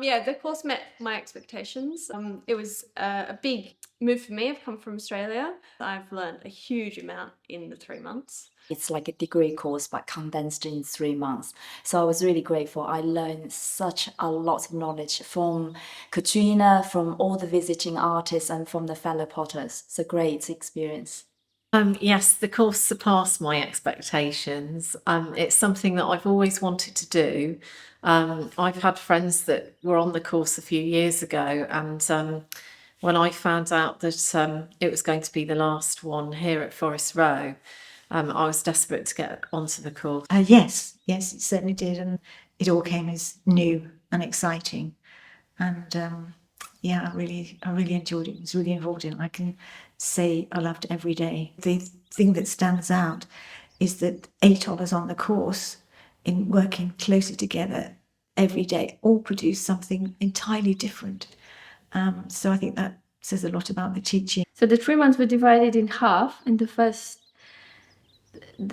Yeah, the course met my expectations. It was a big move for me. I've come from Australia. I've learned a huge amount in the 3 months. It's like a degree course, but condensed in 3 months. So I was really grateful. I learned such a lot of knowledge from Katrina, from all the visiting artists, and from the fellow potters. It's a great experience. Yes, the course surpassed my expectations. It's something that I've always wanted to do. I've had friends that were on the course a few years ago, and when I found out that it was going to be the last one here at Forest Row, I was desperate to get onto the course. Yes, it certainly did, and it all came as new and exciting, and I really enjoyed it. It was really important. I can say I loved every day. The thing that stands out is that 8 of us on the course, in working closely together every day, all produce something entirely different. So I think that says a lot about the teaching. So the 3 months were divided in half. In the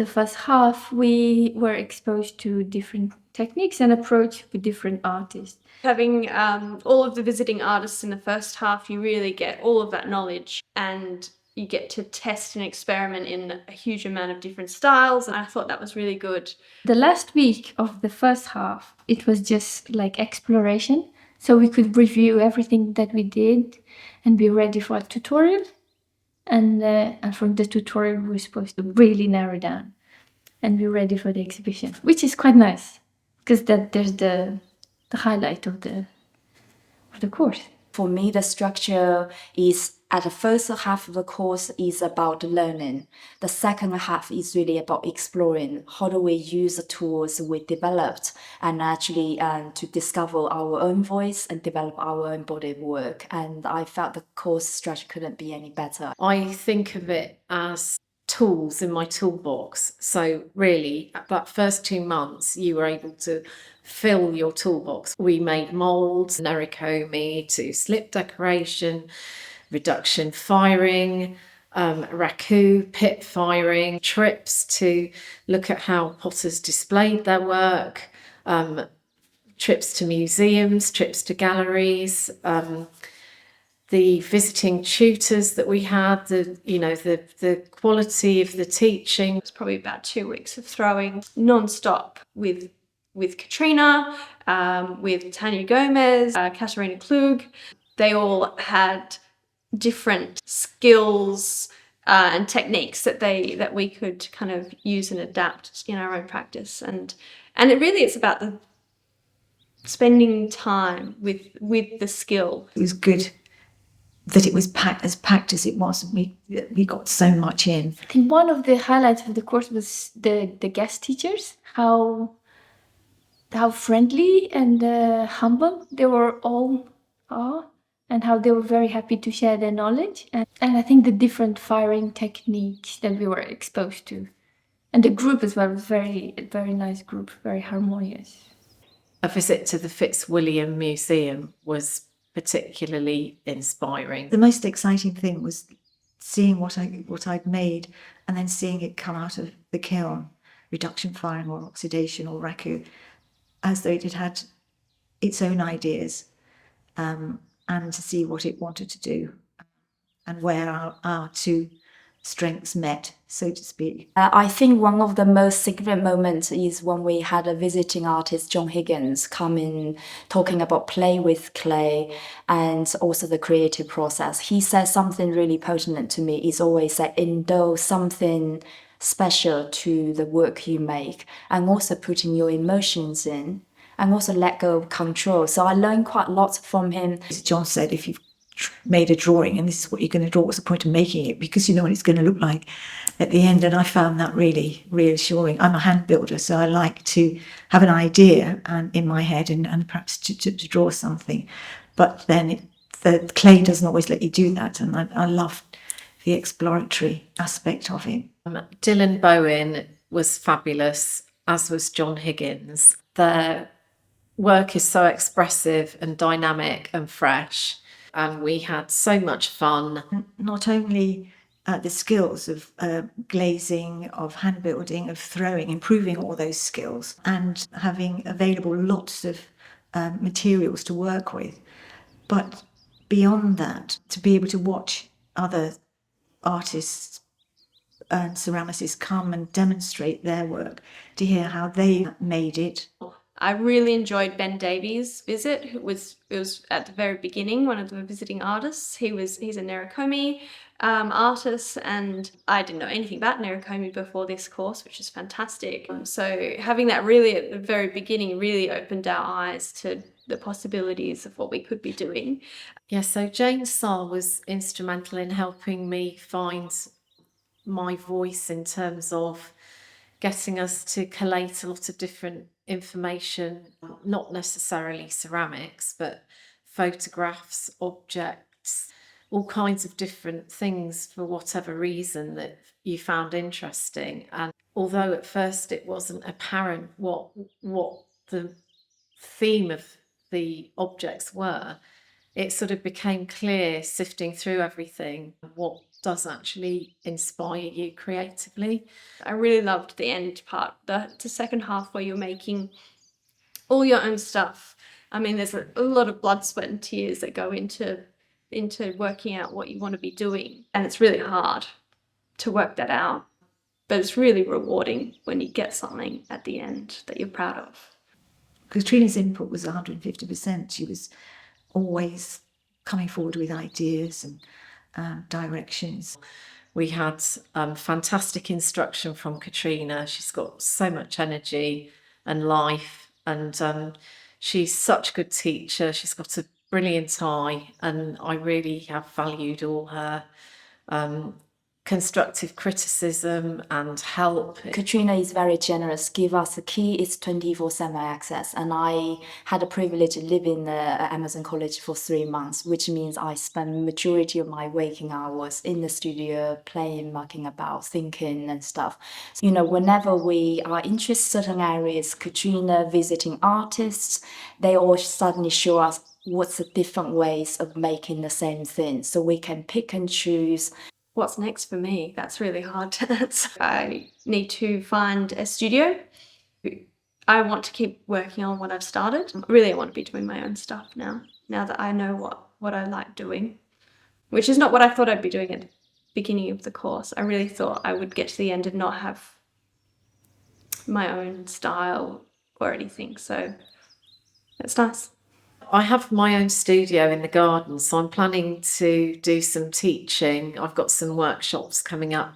first half, we were exposed to different techniques and approach with different artists. Having all of the visiting artists in the first half, you really get all of that knowledge and you get to test and experiment in a huge amount of different styles. And I thought that was really good. The last week of the first half, it was just like exploration. So we could review everything that we did and be ready for a tutorial. And from the tutorial, we were supposed to really narrow down and be ready for the exhibition, which is quite nice because there's the highlight of the course. For me, the structure is at the first half of the course is about learning. The second half is really about exploring. How do we use the tools we developed and actually to discover our own voice and develop our own body of work. And I felt the course structure couldn't be any better. I think of it as tools in my toolbox. So really, at that first 2 months, you were able to fill your toolbox. We made molds, nerikomi to slip decoration, reduction firing, raku, pit firing, trips to look at how potters displayed their work, trips to museums, trips to galleries, the visiting tutors that we had, the quality of the teaching. It was probably about 2 weeks of throwing non-stop with Katrina, with Tanya Gomez, Katarina Klug. They all had different skills and techniques that we could kind of use and adapt in our own practice. And it really is about the spending time with the skill. It was good that it was packed as it was. We got so much in. I think one of the highlights of the course was the guest teachers, how friendly and humble they were all are, and how they were very happy to share their knowledge. And I think the different firing techniques that we were exposed to. And the group as well was very nice group, very harmonious. A visit to the Fitzwilliam Museum was particularly inspiring. The most exciting thing was seeing what I'd made and then seeing it come out of the kiln, reduction firing or oxidation or raku, as though it had its own ideas, and to see what it wanted to do and where our two strengths met, so to speak. I think one of the most significant moments is when we had a visiting artist, John Higgins, come in talking about play with clay and also the creative process. He said something really pertinent to me. He's always said, indulge something special to the work you make and also putting your emotions in and also let go of control. So I learned quite a lot from him. As John said, if you've made a drawing and this is what you're going to draw, what's the point of making it? Because you know what it's going to look like at the end. And I found that really reassuring. I'm a hand builder, so I like to have an idea in my head and perhaps to draw something. But then the clay doesn't always let you do that. And I loved the exploratory aspect of it. Dylan Bowen was fabulous, as was John Higgins. Their work is so expressive and dynamic and fresh. And we had so much fun. Not only the skills of glazing, of hand building, of throwing, improving all those skills, and having available lots of materials to work with. But beyond that, to be able to watch other artists and ceramicists come and demonstrate their work, to hear how they made it. I really enjoyed Ben Davies' visit. It was at the very beginning, one of the visiting artists. He's a Nerikomi artist, and I didn't know anything about Nerikomi before this course, which is fantastic. So having that really at the very beginning really opened our eyes to the possibilities of what we could be doing. Yeah, so Jane Sarr was instrumental in helping me find my voice in terms of getting us to collate a lot of different information, not necessarily ceramics, but photographs, objects, all kinds of different things for whatever reason that you found interesting. And although at first it wasn't apparent what the theme of the objects were, it sort of became clear, sifting through everything, what does actually inspire you creatively. I really loved the end part, the second half where you're making all your own stuff. I mean, there's a lot of blood, sweat and tears that go into working out what you want to be doing. And it's really hard to work that out, but it's really rewarding when you get something at the end that you're proud of. Katrina's input was 150%. She was always coming forward with ideas and directions. We had fantastic instruction from Katrina. She's got so much energy and life, and she's such a good teacher. She's got a brilliant eye, and I really have valued all her constructive criticism and help. Katrina is very generous, give us the key, it's 24/7 access, and I had the privilege of living at Amazon College for 3 months, which means I spend majority of my waking hours in the studio playing, mucking about, thinking and stuff. So, whenever we are interested in certain areas, Katrina visiting artists, they all suddenly show us what's the different ways of making the same thing, so we can pick and choose. What's next for me? That's really hard to answer. I need to find a studio. I want to keep working on what I've started. Really, I want to be doing my own stuff now that I know what I like doing, which is not what I thought I'd be doing at the beginning of the course. I really thought I would get to the end and not have my own style or anything, so it's nice. I have my own studio in the garden, so I'm planning to do some teaching. I've got some workshops coming up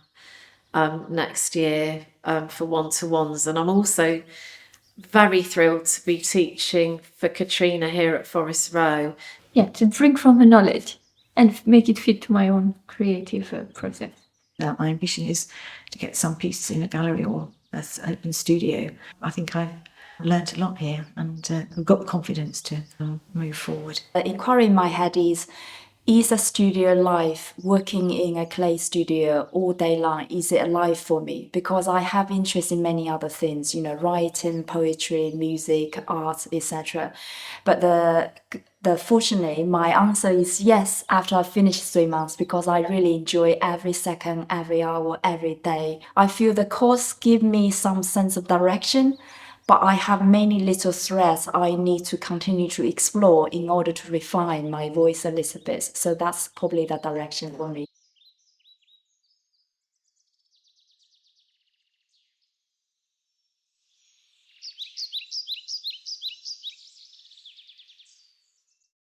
next year for one-to-ones, and I'm also very thrilled to be teaching for Katrina here at Forest Row. Yeah, to drink from her knowledge and make it fit to my own creative process. My ambition is to get some pieces in a gallery or an open studio. I think I've learned a lot here, and I've got the confidence to move forward. The inquiry in my head is a studio life, working in a clay studio all day long, is it a life for me? Because I have interest in many other things, writing, poetry, music, art, etc. But fortunately, my answer is yes after I finish 3 months, because I really enjoy every second, every hour, every day. I feel the course gives me some sense of direction, but I have many little threads I need to continue to explore in order to refine my voice a little bit. So that's probably the direction for me.